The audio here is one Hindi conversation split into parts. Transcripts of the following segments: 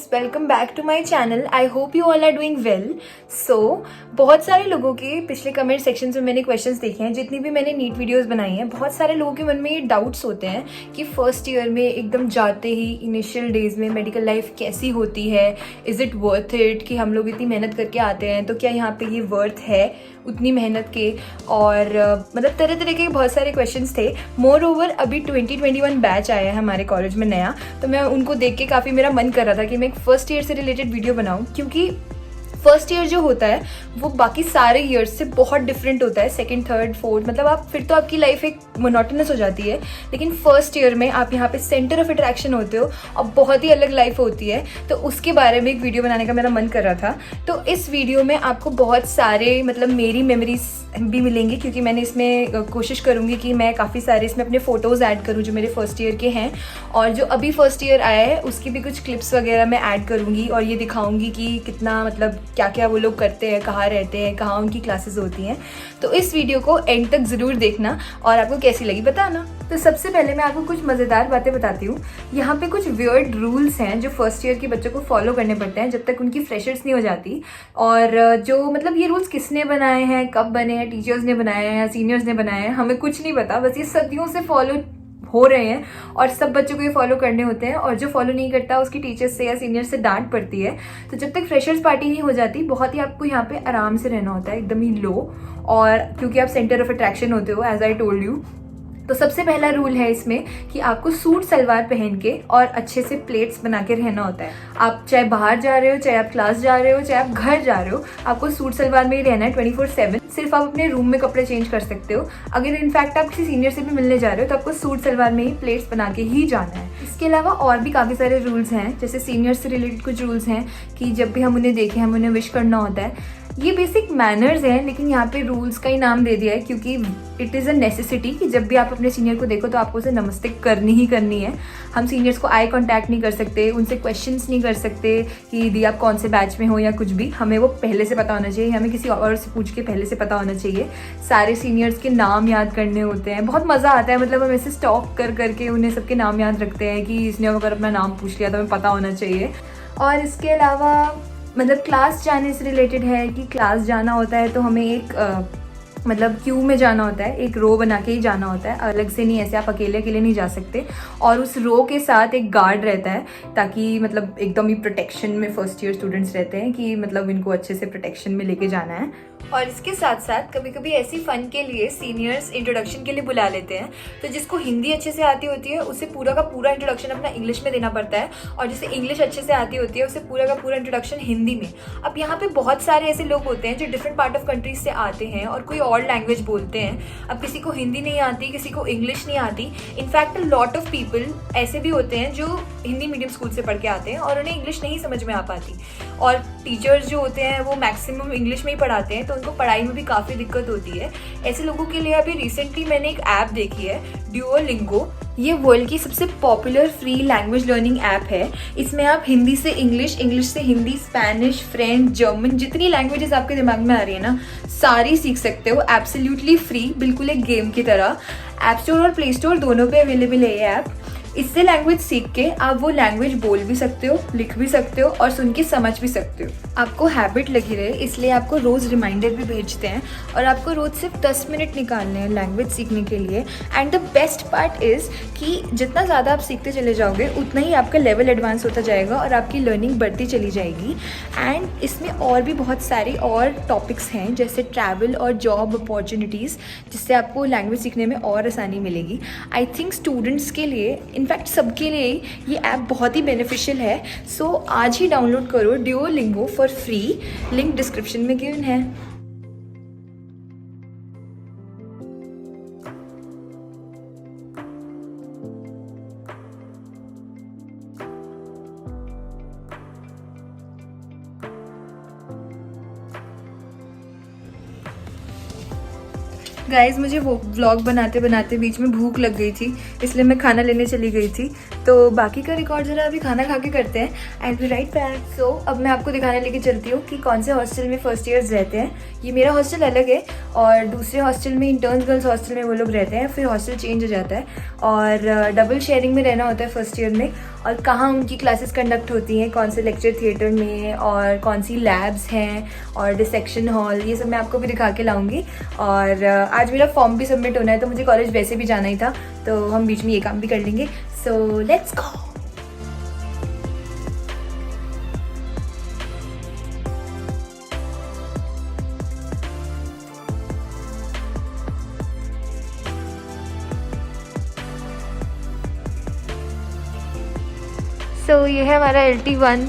Guys, welcome back to my channel. I hope you all are doing well. So बहुत सारे लोगों के पिछले कमेंट सेक्शन में मैंने क्वेश्चंस देखे हैं, जितनी भी मैंने नीट वीडियोस बनाई हैं। बहुत सारे लोगों के मन में ये डाउट्स होते हैं कि फर्स्ट ईयर में एकदम जाते ही इनिशियल डेज में मेडिकल लाइफ कैसी होती है, इज़ इट वर्थ इट, कि हम लोग इतनी मेहनत करके आते हैं तो क्या यहाँ पे ये वर्थ है उतनी मेहनत के। और मतलब तरह तरह के बहुत सारे क्वेश्चंस थे। मोर ओवर अभी 2021 बैच आया है हमारे कॉलेज में नया, तो मैं उनको देख के काफ़ी मेरा मन कर रहा था कि मैं एक फर्स्ट ईयर से रिलेटेड वीडियो बनाऊं, क्योंकि फर्स्ट ईयर जो होता है वो बाकी सारे ईयर्स से बहुत डिफरेंट होता है। सेकंड, थर्ड, फोर्थ, मतलब आप फिर तो आपकी लाइफ एक मोनोटोनस हो जाती है, लेकिन फर्स्ट ईयर में आप यहाँ पे सेंटर ऑफ अट्रैक्शन होते हो और बहुत ही अलग लाइफ होती है। तो उसके बारे में एक वीडियो बनाने का मेरा मन कर रहा था। तो इस वीडियो में आपको बहुत सारे मतलब मेरी मेमोरीज भी मिलेंगी, क्योंकि मैंने इसमें कोशिश करूँगी कि मैं काफ़ी सारे इसमें अपने फ़ोटोज़ ऐड करूँ जो मेरे फर्स्ट ईयर के हैं, और जो अभी फर्स्ट ईयर आया है उसकी भी कुछ क्लिप्स वगैरह मैं ऐड करूँगी और ये दिखाऊँगी कि कितना मतलब क्या क्या वो लोग करते हैं, कहाँ रहते हैं, कहाँ उनकी क्लासेस होती हैं। तो इस वीडियो को एंड तक ज़रूर देखना और आपको कैसी लगी बताना। तो सबसे पहले मैं आपको कुछ मज़ेदार बातें बताती हूँ। यहाँ पे कुछ वियर्ड रूल्स हैं जो फर्स्ट ईयर के बच्चों को फॉलो करने पड़ते हैं जब तक उनकी फ्रेशर्स नहीं हो जाती। और जो मतलब ये रूल्स किसने बनाए हैं, कब बने हैं, टीचर्स ने बनाए हैं या सीनियर्स ने बनाए हैं, हमें कुछ नहीं पता। बस ये सदियों से फॉलो हो रहे हैं और सब बच्चों को ये फॉलो करने होते हैं, और जो फॉलो नहीं करता उसकी टीचर्स से या सीनियर्स से डांट पड़ती है। तो जब तक फ्रेशर्स पार्टी नहीं हो जाती बहुत ही आपको यहाँ पे आराम से रहना होता है, एकदम ही लो, और क्योंकि आप सेंटर ऑफ अट्रैक्शन होते हो एज आई टोल्ड यू। तो सबसे पहला रूल है इसमें कि आपको सूट सलवार पहन के और अच्छे से प्लेट्स बना के रहना होता है। आप चाहे बाहर जा रहे हो, चाहे आप क्लास जा रहे हो, चाहे आप घर जा रहे हो, आपको सूट सलवार में ही रहना है 24/7। सिर्फ आप अपने रूम में कपड़े चेंज कर सकते हो। अगर इनफैक्ट आप किसी सीनियर से भी मिलने जा रहे हो तो आपको सूट सलवार में ही प्लेट्स बना के ही जाना है। इसके अलावा और भी काफ़ी सारे रूल्स हैं, जैसे सीनियर्स से रिलेटेड कुछ रूल्स हैं कि जब भी हम उन्हें देखें हम उन्हें विश करना होता है। ये बेसिक मैनर्स हैं, लेकिन यहाँ पे रूल्स का ही नाम दे दिया है क्योंकि इट इज़ अ नेसेसिटी कि जब भी आप अपने सीनियर को देखो तो आपको उसे नमस्ते करनी ही करनी है। हम सीनियर्स को आई कांटेक्ट नहीं कर सकते, उनसे क्वेश्चंस नहीं कर सकते कि दीदी आप कौन से बैच में हो या कुछ भी। हमें वो पहले से पता होना चाहिए, हमें किसी और से पूछ के पहले से पता होना चाहिए। सारे सीनियर्स के नाम याद करने होते हैं, बहुत मज़ा आता है। मतलब हम ऐसे स्टॉक कर करके उन्हें सबके नाम याद रखते हैं कि इसने अगर अपना नाम पूछ लिया तो हमें पता होना चाहिए। और इसके अलावा मतलब क्लास जाने से रिलेटेड है कि क्लास जाना होता है तो हमें एक मतलब क्यू में जाना होता है, एक रो बना के ही जाना होता है, अलग से नहीं, ऐसे आप अकेले अकेले नहीं जा सकते। और उस रो के साथ एक गार्ड रहता है ताकि मतलब एकदम ही प्रोटेक्शन में फर्स्ट ईयर स्टूडेंट्स रहते हैं कि मतलब इनको अच्छे से प्रोटेक्शन में लेके जाना है। और इसके साथ साथ कभी कभी ऐसी फन के लिए सीनियर्स इंट्रोडक्शन के लिए बुला लेते हैं, तो जिसको हिंदी अच्छे से आती होती है उसे पूरा का पूरा इंट्रोडक्शन अपना इंग्लिश में देना पड़ता है, और जिसे इंग्लिश अच्छे से आती होती है उसे पूरा का पूरा इंट्रोडक्शन हिंदी में। अब यहाँ पे बहुत सारे ऐसे लोग होते हैं जो डिफरेंट पार्ट ऑफ कंट्रीज से आते हैं और कोई और लैंग्वेज बोलते हैं। अब किसी को हिंदी नहीं आती, किसी को इंग्लिश नहीं आती। इनफैक्ट लॉट ऑफ पीपल ऐसे भी होते हैं जो हिंदी मीडियम स्कूल से पढ़ के आते हैं और उन्हें इंग्लिश नहीं समझ में आ पाती, और टीचर्स जो होते हैं वो मैक्सिमम इंग्लिश में ही पढ़ाते हैं, तो उनको पढ़ाई में भी काफ़ी दिक्कत होती है। ऐसे लोगों के लिए अभी रिसेंटली मैंने एक ऐप देखी है, ड्यूओलिंगो। ये वर्ल्ड की सबसे popular free language learning app है। इसमें आप हिंदी से इंग्लिश, इंग्लिश से हिंदी, स्पेनिश, फ्रेंच, जर्मन, जितनी लैंग्वेजेस आपके दिमाग में आ रही है ना सारी सीख सकते हो एब्सोल्युटली फ्री, बिल्कुल एक गेम की तरह। ऐप स्टोर और प्ले स्टोर दोनों पे अवेलेबल है ये ऐप। इससे लैंग्वेज सीख के आप वो लैंग्वेज बोल भी सकते हो, लिख भी सकते हो और सुन के समझ भी सकते हो। आपको हैबिट लगी रहे इसलिए आपको रोज़ रिमाइंडर भी भेजते हैं, और आपको रोज़ सिर्फ 10 मिनट निकालने हैं लैंग्वेज सीखने के लिए। And the best part is कि जितना ज़्यादा आप सीखते चले जाओगे उतना ही आपका लेवल एडवांस होता जाएगा और आपकी लर्निंग बढ़ती चली जाएगी। एंड इसमें और भी बहुत सारी और टॉपिक्स हैं, जैसे ट्रैवल और जॉब अपॉर्चुनिटीज़, जिससे आपको लैंग्वेज सीखने में और आसानी मिलेगी। आई थिंक स्टूडेंट्स के लिए, इनफैक्ट सबके लिए ये ऐप बहुत ही बेनिफिशियल है। सो आज ही डाउनलोड करो ड्यूओलिंगो फॉर फ्री, लिंक डिस्क्रिप्शन में गिवन है। गाइज़ मुझे वो व्लॉग बनाते बनाते बीच में भूख लग गई थी, इसलिए मैं खाना लेने चली गई थी। तो बाकी का रिकॉर्ड ज़रा अभी खाना खा के करते हैं। I will be right back. So अब मैं आपको दिखाने लेके चलती हूँ कि कौन से हॉस्टल में फर्स्ट ईयर्स रहते हैं। ये मेरा हॉस्टल अलग है और दूसरे हॉस्टल में इंटर्न्स गर्ल्स हॉस्टल में वो लोग रहते हैं, फिर हॉस्टल चेंज हो जाता है और डबल शेयरिंग में रहना होता है फर्स्ट ईयर में। और कहाँ उनकी क्लासेस कंडक्ट होती हैं, कौन से लेक्चर थिएटर में, और कौन सी लैब्स हैं, और डिसेक्शन हॉल, ये सब मैं आपको भी दिखा के लाऊंगी। और आज मेरा फॉर्म भी सबमिट होना है, तो मुझे कॉलेज वैसे भी जाना ही था, तो हम बीच में ये काम भी कर लेंगे। So let's go. सो ये है हमारा LT1।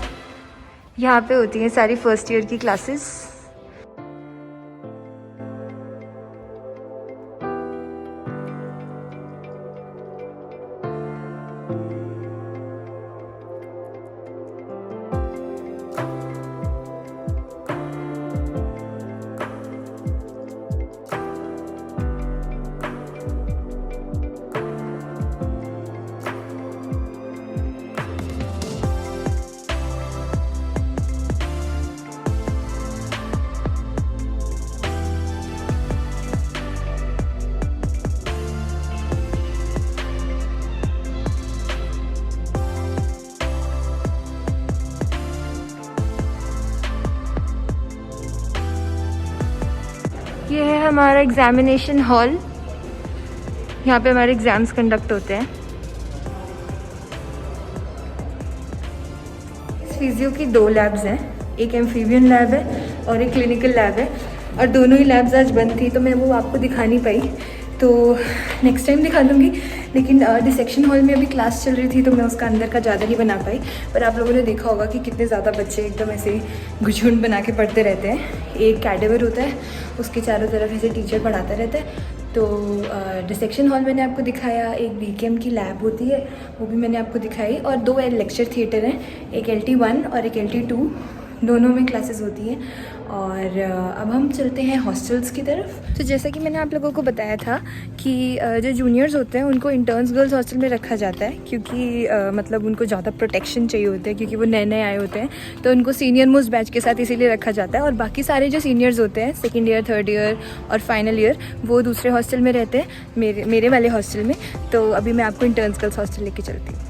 यहाँ पे होती हैं सारी फर्स्ट ईयर की क्लासेस। ये है हमारा एग्जामिनेशन हॉल। यहाँ पे हमारे एग्जाम्स कंडक्ट होते हैं। फिजियो की 2 लैब्स हैं, एक एम्फीबियन लैब है और एक क्लिनिकल लैब है, और दोनों ही लैब्स आज बंद थी, तो मैं वो आपको दिखा नहीं पाई, तो नेक्स्ट टाइम दिखा दूँगी। लेकिन डिसेक्शन हॉल में अभी क्लास चल रही थी, तो मैं उसका अंदर का ज़्यादा नहीं बना पाई। पर आप लोगों ने देखा होगा कि कितने ज़्यादा बच्चे एकदम ऐसे घुझुंड बना के पढ़ते रहते हैं। एक कैडेवर होता है, उसके चारों तरफ ऐसे टीचर पढ़ाता रहता है। तो डिसेक्शन हॉल मैंने आपको दिखाया, एक बीकेएम की लैब होती है वो भी मैंने आपको दिखाई, और 2 लेक्चर थिएटर हैं, एक LT1 और एक LT2, दोनों में क्लासेस होती हैं। और अब हम चलते हैं हॉस्टल्स की तरफ। तो जैसा कि मैंने आप लोगों को बताया था कि जो जूनियर्स होते हैं उनको इंटर्न्स गर्ल्स हॉस्टल में रखा जाता है, क्योंकि मतलब उनको ज़्यादा प्रोटेक्शन चाहिए होता है, क्योंकि वो नए नए आए होते हैं, तो उनको सीनियर मोस्ट बैच के साथ इसीलिए रखा जाता है। और बाकी सारे जो सीनियर्स होते हैं, सेकेंड ईयर, थर्ड ईयर और फाइनल ईयर, वो दूसरे हॉस्टल में रहते हैं, मेरे वाले हॉस्टल में। तो अभी मैं आपको इंटर्न्स गर्ल्स हॉस्टल लेके चलती हूँ।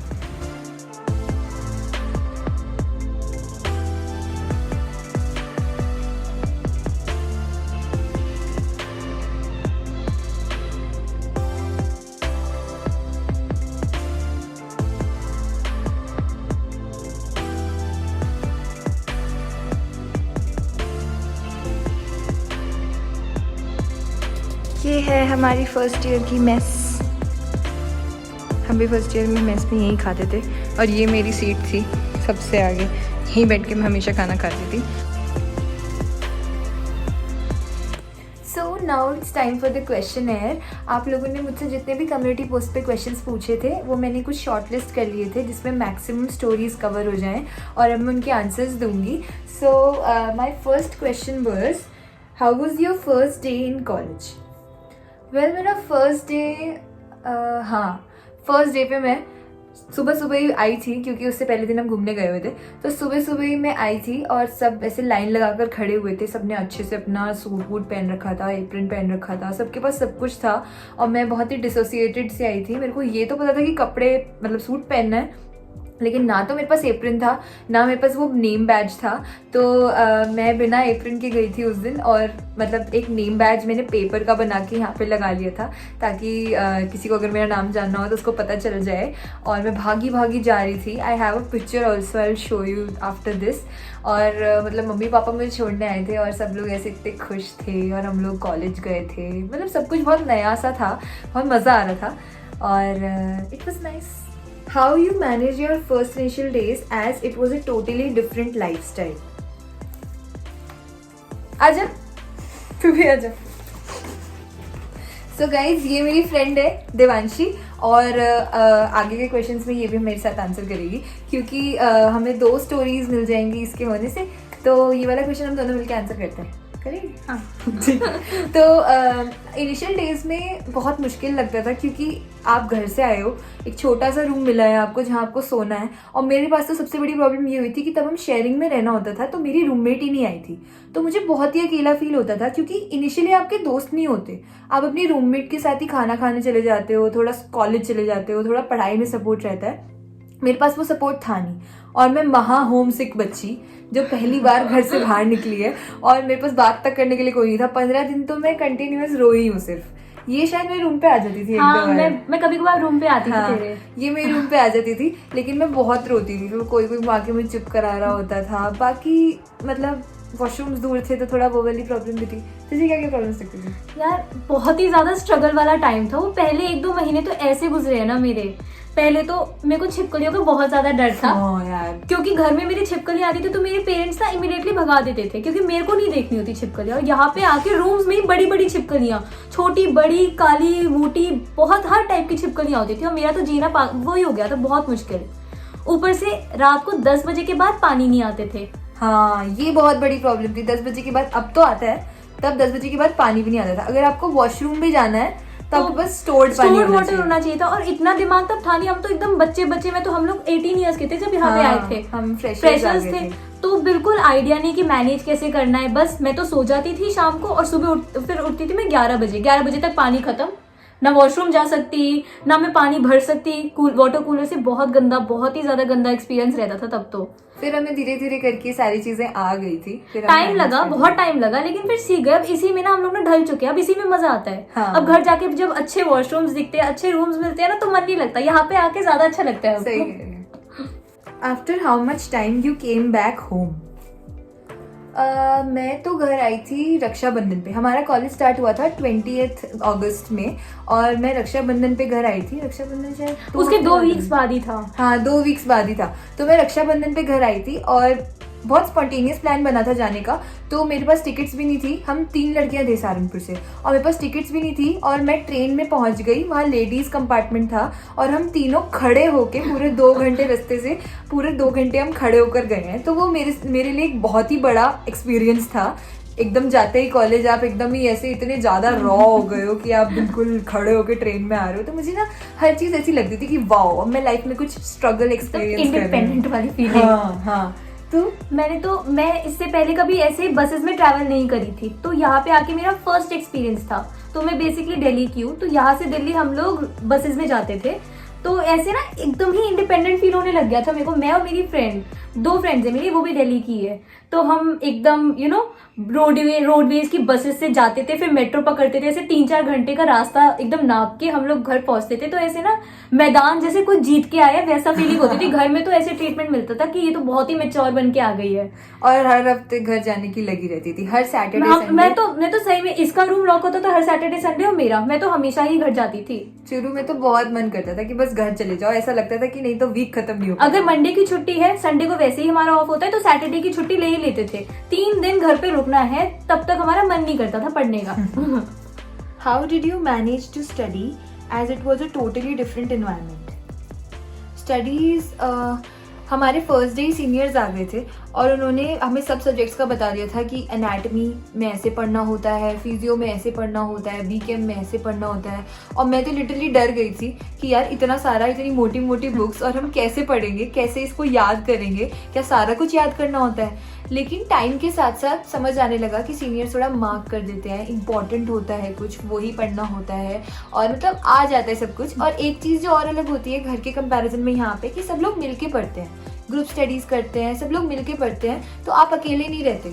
ये है हमारी फर्स्ट ईयर की मेस। हम भी फर्स्ट ईयर में मेस में यहीं खाते थे, और ये मेरी सीट थी सबसे आगे, यहीं बैठ के मैं हमेशा खाना खाती थी। So now it's time for the questionnaire. आप लोगों ने मुझसे जितने भी कम्युनिटी पोस्ट पे क्वेश्चंस पूछे थे, वो मैंने कुछ शॉर्ट लिस्ट कर लिए थे, जिसमें मैक्सिमम स्टोरीज कवर हो जाएं, और अब मैं उनके आंसर्स दूंगी। So my first question was, how was your first day in college? Well, मेरा फर्स्ट डे, फर्स्ट डे पे मैं सुबह सुबह ही आई थी, क्योंकि उससे पहले दिन हम घूमने गए हुए थे। तो सुबह सुबह ही मैं आई थी, और सब ऐसे लाइन लगाकर खड़े हुए थे। सबने अच्छे से अपना सूट वूट पहन रखा था, एप्रन पहन रखा था, सबके पास सब कुछ था, और मैं बहुत ही डिसोसिएटेड से आई थी। मेरे को ये तो पता था कि कपड़े मतलब सूट पहनना है, लेकिन ना तो मेरे पास एप्रन था, ना मेरे पास वो नेम बैज था। तो मैं बिना एप्रन के गई थी उस दिन, और मतलब एक नेम बैज मैंने पेपर का बना के यहाँ पे लगा लिया था, ताकि किसी को अगर मेरा नाम जानना हो तो उसको पता चल जाए। और मैं भागी भागी जा रही थी। I have a picture also, I will show you after this. और मतलब मम्मी पापा मुझे छोड़ने आए थे, और सब लोग ऐसे इतने खुश थे, और हम लोग कॉलेज गए थे। मतलब सब कुछ बहुत नया सा था, बहुत मज़ा आ रहा था, और it was nice. How you manage your first initial days as it was a totally different lifestyle? आजा, तू भी आजा। So guys, ये मेरी फ्रेंड है देवांशी, और आगे के क्वेश्चंस में ये भी मेरे साथ आंसर करेगी, क्योंकि हमें 2 स्टोरीज मिल जाएंगी इसके होने से। तो ये वाला क्वेश्चन हम दोनों मिलकर आंसर करते हैं, करेंगे? हाँ। तो इनिशियल डेज में बहुत मुश्किल लगता था, क्योंकि आप घर से आए हो, एक छोटा सा रूम मिला है आपको जहाँ आपको सोना है। और मेरे पास तो सबसे बड़ी प्रॉब्लम ये हुई थी कि तब हम शेयरिंग में रहना होता था, तो मेरी रूममेट ही नहीं आई थी, तो मुझे बहुत ही अकेला फील होता था, क्योंकि इनिशियली आपके दोस्त नहीं होते। आप अपनी रूममेट के साथ ही खाना खाने चले जाते हो, थोड़ा कॉलेज चले जाते हो, थोड़ा पढ़ाई में सपोर्ट रहता है, मेरे पास वो सपोर्ट था नहीं, और मैं महा होम सिक बच्ची जो पहली बार घर से बाहर निकली है, और मेरे पास बात तक करने के लिए कोई नहीं था। 15 दिन तो मैं कंटिन्यूअस रोई हूँ सिर्फ। ये शायद मेरे रूम पे आ जाती थी एक दो बार। मैं कभी कभार रूम पे आती थी तेरे। ये मेरे रूम पे आ जाती थी, लेकिन मैं बहुत रोती थी। फिर कोई कोई आके मुझे चुप करा रहा होता था। बाकी मतलब वॉशरूम्स दूर थे तो थोड़ा वो वाली प्रॉब्लम भी थी। तुझे क्या क्या प्रॉब्लम्स दिखती थी? यार बहुत ही ज्यादा स्ट्रगल वाला टाइम था वो। पहले 1-2 महीने तो ऐसे गुजरे हैं ना मेरे। पहले तो मेरे को छिपकलियों का बहुत ज्यादा डर था। यार, क्योंकि घर में मेरी छिपकली आती थी तो मेरे पेरेंट्स ना इमीडिएटली भगा देते थे, क्योंकि मेरे को नहीं देखनी होती छिपकलियां। और यहाँ पे आके रूम्स में ही बड़ी बड़ी छिपकलियां, छोटी बड़ी काली मोटी, बहुत हर टाइप की छिपकलियां होती थी। और मेरा तो जीना वही हो गया था बहुत मुश्किल। ऊपर से रात को 10 बजे के बाद पानी नहीं आते थे। हाँ, ये बहुत बड़ी प्रॉब्लम थी। 10 बजे के बाद, अब तो आता है, तब 10 बजे के बाद पानी भी नहीं आता था। अगर आपको वॉशरूम भी जाना है तब बस स्टोर्ड वाटर होना चाहिए था। और इतना दिमाग तब था नहीं, हम तो एकदम बच्चे में तो हम लोग 18 ईयर्स के थे जब यहाँ पे आए थे। हम फ्रेशर्स थे, तो बिल्कुल आइडिया नहीं कि मैनेज कैसे करना है। बस मैं तो सो जाती थी शाम को, और सुबह फिर उठती थी मैं 11 बजे। 11 बजे तक पानी खत्म, ना वॉशरूम जा सकती, ना मैं पानी भर सकती। वाटर कूलर से बहुत ही ज्यादा गंदा एक्सपीरियंस रहता था तब तो। फिर हमें धीरे धीरे करके सारी चीजें आ गई थी। फिर टाइम लगा, बहुत टाइम लगा, लेकिन फिर सीख गए। अब इसी में ना हम लोग ना ढल चुके हैं। अब इसी में मजा आता है। हाँ। अब घर जाके जब अच्छे वॉशरूम्स दिखते हैं, अच्छे रूम्स मिलते हैं ना, तो मन नहीं लगता। यहाँ पे आके ज्यादा अच्छा लगता है। सही। After how much time you came back home? मैं तो घर आई थी रक्षाबंधन पे। हमारा कॉलेज स्टार्ट हुआ था 20 अगस्त में, और मैं रक्षाबंधन पे घर आई थी। रक्षाबंधन शायद उसके 2 वीक्स बाद ही था। हाँ, 2 वीक्स बाद ही था। तो मैं रक्षाबंधन पे घर आई थी, और बहुत स्पॉन्टेनियस प्लान बना था जाने का। तो मेरे पास टिकट्स भी नहीं थी। हम 3 लड़कियां थे सहारनपुर से, और मेरे पास टिकट्स भी नहीं थी। और मैं ट्रेन में पहुंच गई, वहाँ लेडीज कंपार्टमेंट था, और हम तीनों खड़े होके पूरे 2 घंटे रास्ते से, पूरे 2 घंटे हम खड़े होकर गए हैं। तो वो मेरे लिए एक बहुत ही बड़ा एक्सपीरियंस था। एकदम जाते ही कॉलेज आप एकदम ही ऐसे इतने ज्यादा रॉ हो गए हो कि आप बिल्कुल खड़े होकर ट्रेन में आ रहे हो। तो मुझे ना हर चीज ऐसी लगती थी कि वाओ, अब मैं लाइफ में कुछ स्ट्रगल एक्सपीरियंस इंडिपेंडेंट वाली फीलिंग। हाँ। तो मैं इससे पहले कभी ऐसे बसेस में ट्रैवल नहीं करी थी। तो यहाँ पे आके मेरा फर्स्ट एक्सपीरियंस था। तो मैं बेसिकली दिल्ली की हूँ, तो यहाँ से दिल्ली हम लोग बसेस में जाते थे। तो ऐसे ना एकदम ही इंडिपेंडेंट फील होने लग गया था मेरे को। मैं और मेरी फ्रेंड, 2 फ्रेंड्स है मेरी, वो भी दिल्ली की है। तो हम एकदम रोडवेज की बसेस से जाते थे, फिर मेट्रो पकड़ते थे। ऐसे 3-4 घंटे का रास्ता एकदम नाप के हम लोग घर पहुंचते थे। तो ऐसे ना मैदान जैसे कुछ जीत के आया वैसा फीलिंग होती थी। घर में तो ऐसे ट्रीटमेंट मिलता था कि ये तो बहुत ही मैच्योर बन के आ गई है। और हर हफ्ते घर जाने की लगी रहती थी, हर सैटरडे। मैं तो सही में, इसका रूम लॉक होता था हर सैटरडे संडे, और मेरा, मैं तो हमेशा ही घर जाती थी। शुरू में तो बहुत मन करता था कि बस घर चले जाओ। ऐसा लगता था कि नहीं तो वीक खत्म नहीं होगा। अगर मंडे की छुट्टी है, संडे को वैसे ही हमारा ऑफ होता है, तो सैटरडे की छुट्टी ले ही लेते थे। 3 दिन घर पे रुकना है, तब तक हमारा मन नहीं करता था पढ़ने का। How did you manage to study as it was a totally different environment? Studies, हमारे फर्स्ट डे ही सीनियर्स आ गए थे, और उन्होंने हमें सब सब्जेक्ट्स का बता दिया था कि एनाटमी में ऐसे पढ़ना होता है, फिजियो में ऐसे पढ़ना होता है, बीकेम में ऐसे पढ़ना होता है। और मैं तो लिटरली डर गई थी कि यार इतना सारा, इतनी मोटी मोटी बुक्स, और हम कैसे पढ़ेंगे, कैसे इसको याद करेंगे, क्या सारा कुछ याद करना होता है? लेकिन टाइम के साथ साथ समझ आने लगा कि सीनियर थोड़ा मार्क कर देते हैं, इंपॉर्टेंट होता है कुछ, वही पढ़ना होता है, और मतलब आ जाता है सब कुछ। और एक चीज़ जो और अलग होती है घर के कंपैरिजन में यहाँ पे, कि सब लोग मिलके पढ़ते हैं, ग्रुप स्टडीज करते हैं, सब लोग मिलके पढ़ते हैं, तो आप अकेले नहीं रहते।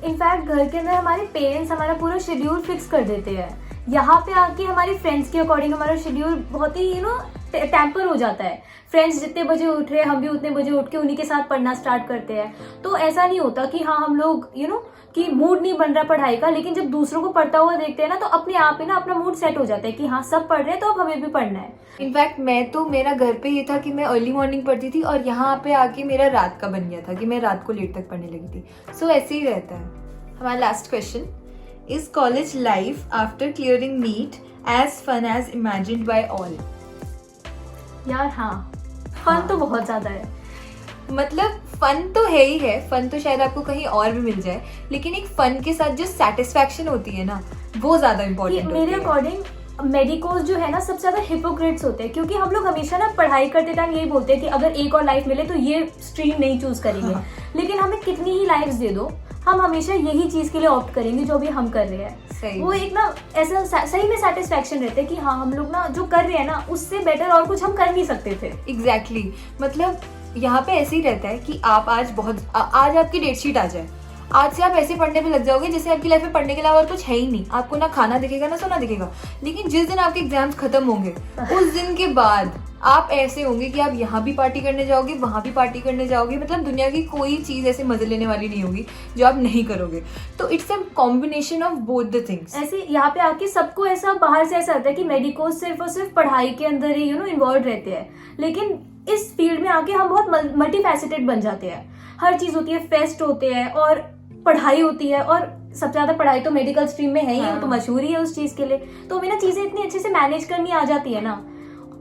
इनफैक्ट घर के अंदर हमारे पेरेंट्स हमारा पूरा शेड्यूल फिक्स कर देते हैं। यहाँ पे आके हमारे फ्रेंड्स के अकॉर्डिंग हमारा शेड्यूल बहुत ही टेम्पर हो जाता है। फ्रेंड्स जितने बजे उठ रहे हैं, हम भी उतने बजे उठ के उन्हीं के साथ पढ़ना स्टार्ट करते हैं। तो ऐसा नहीं होता कि हाँ हम लोग कि मूड नहीं बन रहा पढ़ाई का, लेकिन जब दूसरों को पढ़ता हुआ देखते हैं ना, तो अपने आप ही ना अपना मूड सेट हो जाता है कि हाँ सब पढ़ रहे हैं तो अब हमें भी पढ़ना है। इनफैक्ट मेरा घर पे ये था कि मैं अर्ली मॉर्निंग पढ़ती थी, और यहाँ पे आके मेरा रात का बन गया था कि मैं रात को लेट तक पढ़ने लगी थी। सो ऐसे ही रहता है। हमारा last question, is college life after clearing NEET as fun as imagined by all? यार हाँ, फन तो बहुत ज्यादा है। मतलब फन तो है ही है, फन तो शायद आपको कहीं और भी मिल जाए, लेकिन एक फन के साथ जो सेटिस्फैक्शन होती है ना, वो ज्यादा इंपॉर्टेंट होती है। मेरे अकॉर्डिंग मेडिकोज जो है ना, सबसे ज्यादा हिपोक्रेट्स होते हैं, क्योंकि हम लोग हमेशा ना पढ़ाई करते टाइम यही बोलते हैं कि अगर एक और लाइफ मिले तो ये स्ट्रीम नहीं चूज करेंगे। लेकिन हमें कितनी ही लाइफ्स दे दो, हम हमेशा यही चीज के लिए ऑप्ट करेंगे जो भी हम कर रहे हैं। सही। वो एक ना ऐसा सही में सेटिस्फेक्शन रहता है कि हाँ हम लोग ना जो कर रहे हैं ना उससे बेटर और कुछ हम कर नहीं सकते थे। एग्जैक्टली मतलब यहाँ पे ऐसे ही रहता है कि आप आज आपकी डेट शीट आ जाए, आज से आप ऐसे पढ़ने पे लग जाओगे जैसे आपकी लाइफ में पढ़ने के अलावा और कुछ है ही नहीं, आपको ना खाना दिखेगा ना सोना दिखेगा। लेकिन जिस दिन आपके एग्जाम्स खत्म होंगे उस दिन के बाद आप ऐसे होंगे कि आप यहाँ भी पार्टी करने जाओगे, वहाँ भी पार्टी करने जाओगे, मतलब दुनिया की कोई चीज ऐसे मजे लेने वाली नहीं होगी जो आप नहीं करोगे। तो it's a combination of both the things. ऐसे यहाँ पे आके सबको ऐसा बाहर से ऐसा होता है कि मेडिकोस सिर्फ और सिर्फ पढ़ाई के अंदर ही इन्वॉल्व रहते हैं, लेकिन इस फील्ड में आके हम बहुत मल्टी फैसेटेड बन जाते हैं। हर चीज होती है, फेस्ट होते हैं और पढ़ाई होती है, और सबसे ज्यादा पढ़ाई तो मेडिकल स्ट्रीम में है ही, वो तो मशहूर ही है उस चीज के लिए। तो हमें ना चीजें इतनी अच्छे से मैनेज करनी आ जाती है ना।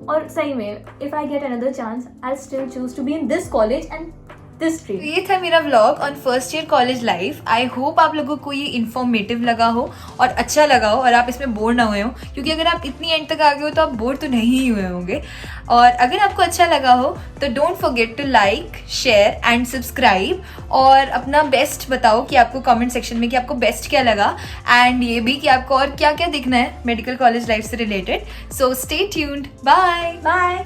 और सही में if I get another chance I still choose to be in this college and this stream. ये था मेरा vlog on first year college life. I hope आप लोगों को ये इन्फॉर्मेटिव लगा हो और अच्छा लगा हो और आप इसमें बोर ना हुए हो, क्योंकि अगर आप इतनी एंड तक आ गए हो तो आप बोर तो नहीं ही हुए होंगे। और अगर आपको अच्छा लगा हो तो don't forget to like, share and subscribe, और अपना बेस्ट बताओ कि आपको कमेंट सेक्शन में कि आपको बेस्ट क्या लगा, एंड ये भी कि आपको और क्या क्या देखना है मेडिकल कॉलेज लाइफ से related. So stay tuned, bye bye.